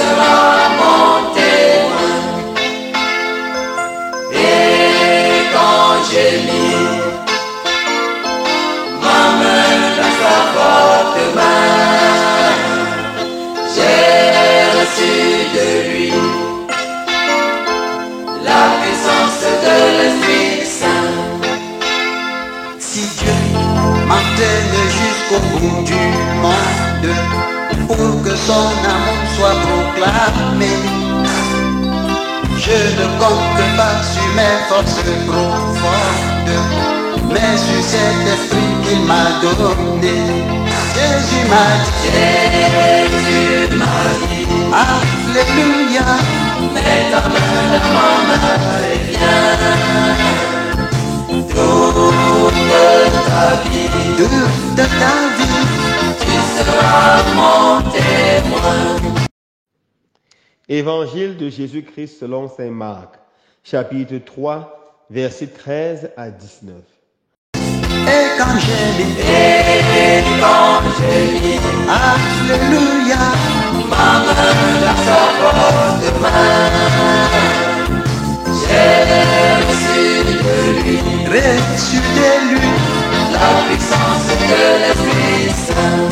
seras mon témoin. Et quand j'ai mis ma main dans sa forte main, j'ai reçu de lui la puissance de l'Esprit Saint. Si Dieu m'entraîne jusqu'au bout du monde, pour que son amour soit proclamé, je ne compte pas sur mes forces profondes, mais sur cet esprit qu'il m'a donné. Jésus m'a dit, Alléluia, Mets ta main dans ma main et viens. Toute ta vie, tu seras mon témoin. Évangile de Jésus-Christ selon saint Marc, chapitre 3, versets 13 à 19. Et quand j'ai mis, Alléluia, ma main dans sa forte main, j'ai reçu de lui la puissance de l'Esprit Saint.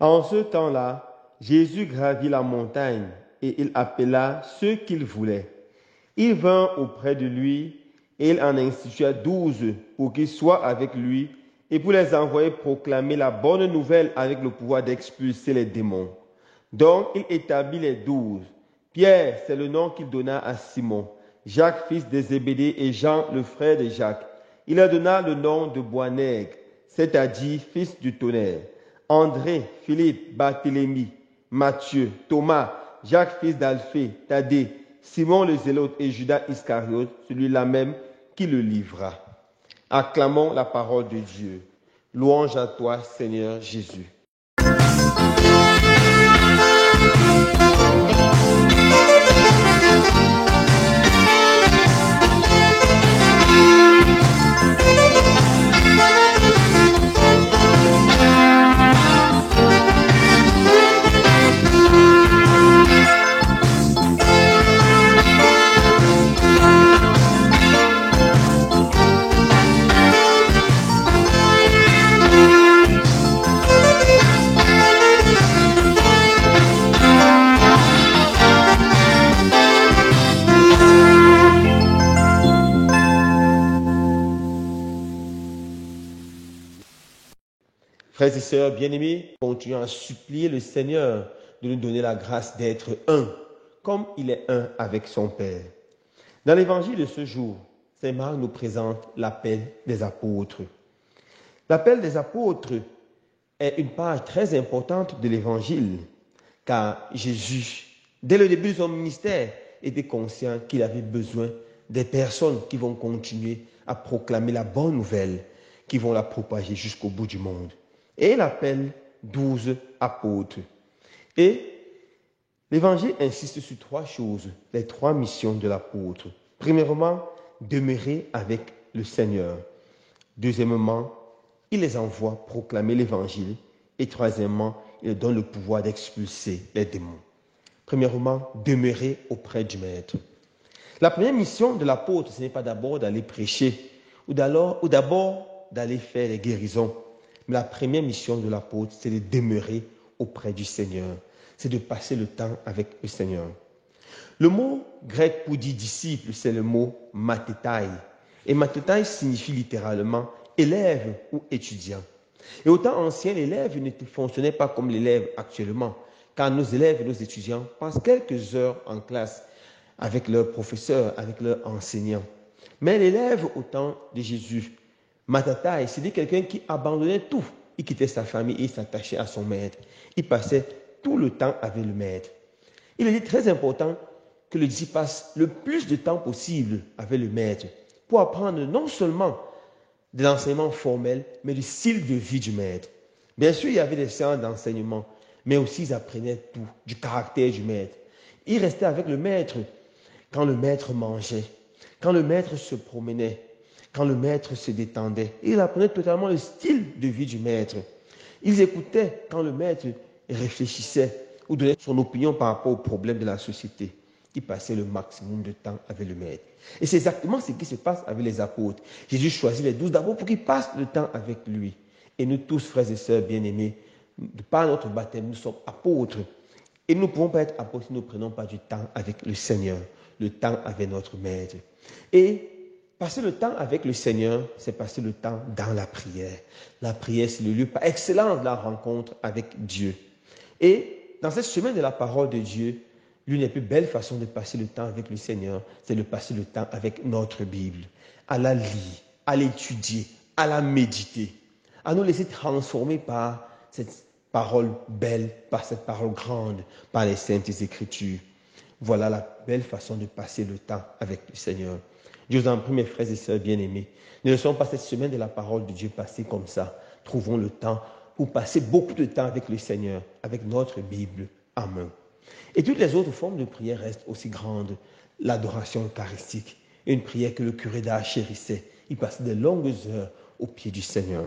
En ce temps-là, Jésus gravit la montagne et il appela ceux qu'il voulait. Ils vinrent auprès de lui et il en institua 12 pour qu'ils soient avec lui et pour les envoyer proclamer la bonne nouvelle avec le pouvoir d'expulser les démons. Donc il établit les 12. Pierre, c'est le nom qu'il donna à Simon, Jacques fils de Zébédée et Jean le frère de Jacques. Il leur donna le nom de Boanerges, c'est-à-dire fils du tonnerre. André, Philippe, Barthélemy, Matthieu, Thomas, Jacques fils d'Alphée, Thaddée, Simon le Zélote et Judas Iscariote, celui-là même qui le livra. Acclamons la parole de Dieu. Louange à toi, Seigneur Jésus. Frères et sœurs bien-aimés, continuons à supplier le Seigneur de nous donner la grâce d'être un, comme il est un avec son Père. Dans l'évangile de ce jour, saint Marc nous présente l'appel des apôtres. L'appel des apôtres est une page très importante de l'évangile, car Jésus, dès le début de son ministère, était conscient qu'il avait besoin des personnes qui vont continuer à proclamer la bonne nouvelle, qui vont la propager jusqu'au bout du monde. Et il appelle 12 apôtres. Et l'évangile insiste sur 3 choses, les 3 missions de l'apôtre. Premièrement, demeurer avec le Seigneur. Deuxièmement, il les envoie proclamer l'évangile. Et troisièmement, il leur donne le pouvoir d'expulser les démons. Premièrement, demeurer auprès du Maître. La première mission de l'apôtre, ce n'est pas d'abord d'aller prêcher ou d'abord d'aller faire les guérisons. Mais la première mission de l'apôtre, c'est de demeurer auprès du Seigneur. C'est de passer le temps avec le Seigneur. Le mot grec pour dire disciple, c'est le mot mathetai. Et mathetai signifie littéralement élève ou étudiant. Et au temps ancien, l'élève ne fonctionnait pas comme l'élève actuellement, car nos élèves et nos étudiants passent quelques heures en classe avec leurs professeurs, avec leurs enseignants. Mais l'élève au temps de Jésus, Matataï, c'est quelqu'un qui abandonnait tout. Il quittait sa famille et il s'attachait à son maître. Il passait tout le temps avec le maître. Il est très important que le disciple passe le plus de temps possible avec le maître pour apprendre non seulement de l'enseignement formel, mais du style de vie du maître. Bien sûr, il y avait des séances d'enseignement, mais aussi ils apprenaient tout, du caractère du maître. Ils restaient avec le maître quand le maître mangeait, quand le maître se promenait, quand le maître se détendait. Ils apprenaient totalement le style de vie du maître. Ils écoutaient quand le maître réfléchissait. ou donner son opinion par rapport aux problèmes de la société. Il passait le maximum de temps avec le Maître. Et c'est exactement ce qui se passe avec les apôtres. Jésus choisit les 12 d'abord pour qu'ils passent le temps avec lui. Et nous tous, frères et sœurs bien-aimés, par notre baptême, nous sommes apôtres. Et nous ne pouvons pas être apôtres si nous ne prenons pas du temps avec le Seigneur, le temps avec notre Maître. Et passer le temps avec le Seigneur, c'est passer le temps dans la prière. La prière, c'est le lieu par excellence de la rencontre avec Dieu. Et dans cette semaine de la parole de Dieu, l'une des plus belles façons de passer le temps avec le Seigneur, c'est de passer le temps avec notre Bible, à la lire, à l'étudier, à la méditer, à nous laisser transformer par cette parole belle, par cette parole grande, par les saintes Écritures. Voilà la belle façon de passer le temps avec le Seigneur. Dieu vous en prie, mes frères et sœurs bien-aimés, ne laissons pas cette semaine de la parole de Dieu passer comme ça. Trouvons le temps pour passer beaucoup de temps avec le Seigneur, avec notre Bible en main. Et toutes les autres formes de prière restent aussi grandes. L'adoration eucharistique, une prière que le curé d'Ars chérissait. Il passait de longues heures au pied du Seigneur.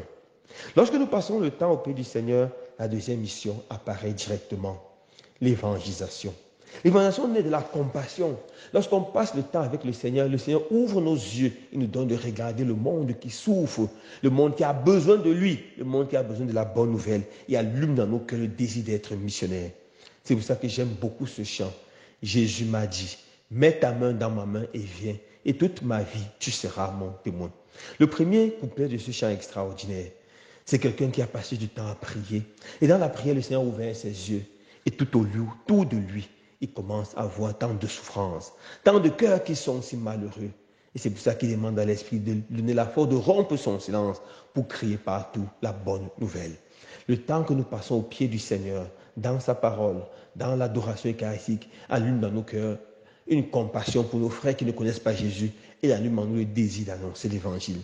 Lorsque nous passons le temps au pied du Seigneur, la deuxième mission apparaît directement, l'évangélisation. L'évangélisation naît de la compassion. Lorsqu'on passe le temps avec le Seigneur ouvre nos yeux. Il nous donne de regarder le monde qui souffre, le monde qui a besoin de lui, le monde qui a besoin de la bonne nouvelle. Il allume dans nos cœurs le désir d'être missionnaire. C'est pour ça que j'aime beaucoup ce chant. Jésus m'a dit, mets ta main dans ma main et viens, et toute ma vie, tu seras mon témoin. Le premier couplet de ce chant extraordinaire, c'est quelqu'un qui a passé du temps à prier. Et dans la prière, le Seigneur a ouvert ses yeux. Et tout de lui, il commence à voir tant de souffrances, tant de cœurs qui sont si malheureux. Et c'est pour ça qu'il demande à l'Esprit de donner la force de rompre son silence pour crier partout la bonne nouvelle. Le temps que nous passons au pied du Seigneur, dans sa parole, dans l'adoration eucharistique, allume dans nos cœurs une compassion pour nos frères qui ne connaissent pas Jésus et allume en nous le désir d'annoncer l'Évangile.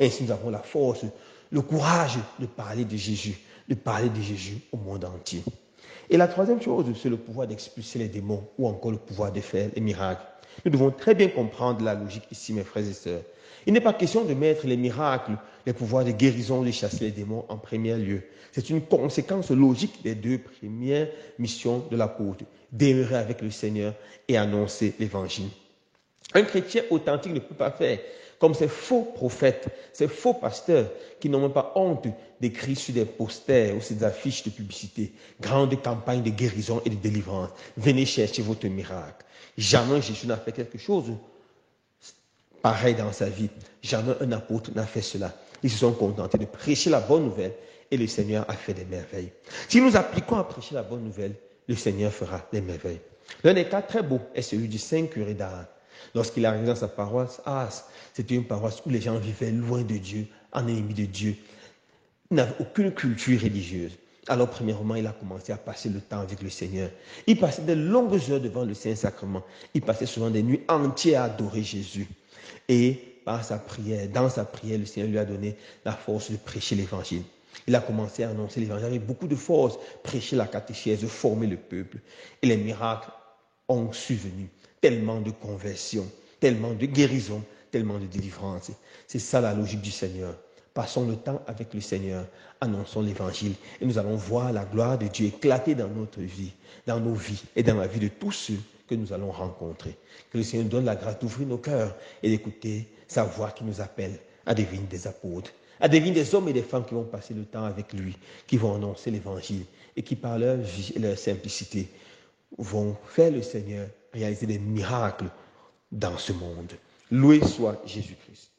Ainsi, nous avons la force, le courage de parler de Jésus au monde entier. Et la troisième chose, c'est le pouvoir d'expulser les démons ou encore le pouvoir de faire les miracles. Nous devons très bien comprendre la logique ici, mes frères et sœurs. Il n'est pas question de mettre les miracles, les pouvoirs de guérison, de chasser les démons en premier lieu. C'est une conséquence logique des deux premières missions de l'apôtre, demeurer avec le Seigneur et annoncer l'Évangile. Un chrétien authentique ne peut pas faire comme ces faux prophètes, ces faux pasteurs qui n'ont même pas honte d'écrire sur des posters ou sur des affiches de publicité, grande campagne de guérison et de délivrance. Venez chercher votre miracle. Jamais Jésus n'a fait quelque chose pareil dans sa vie. Jamais un apôtre n'a fait cela. Ils se sont contentés de prêcher la bonne nouvelle et le Seigneur a fait des merveilles. Si nous appliquons à prêcher la bonne nouvelle, le Seigneur fera des merveilles. L'un des cas très beau est celui du Saint curé d'Ars. Lorsqu'il est arrivé dans sa paroisse, Ars, c'était une paroisse où les gens vivaient loin de Dieu, en ennemi de Dieu. Ils n'avaient aucune culture religieuse. Alors, premièrement, il a commencé à passer le temps avec le Seigneur. Il passait de longues heures devant le Saint-Sacrement. Il passait souvent des nuits entières à adorer Jésus. Et par sa prière, dans sa prière, le Seigneur lui a donné la force de prêcher l'Évangile. Il a commencé à annoncer l'Évangile avec beaucoup de force, prêcher la catéchèse, former le peuple. Et les miracles ont survenu. Tellement de conversion, tellement de guérison, tellement de délivrance. C'est ça la logique du Seigneur. Passons le temps avec le Seigneur, annonçons l'Évangile et nous allons voir la gloire de Dieu éclater dans notre vie, dans nos vies et dans la vie de tous ceux que nous allons rencontrer. Que le Seigneur nous donne la grâce d'ouvrir nos cœurs et d'écouter sa voix qui nous appelle à devenir des apôtres, à devenir des hommes et des femmes qui vont passer le temps avec lui, qui vont annoncer l'Évangile et qui par leur vie et leur simplicité vont faire le Seigneur réaliser des miracles dans ce monde. Loué soit Jésus-Christ.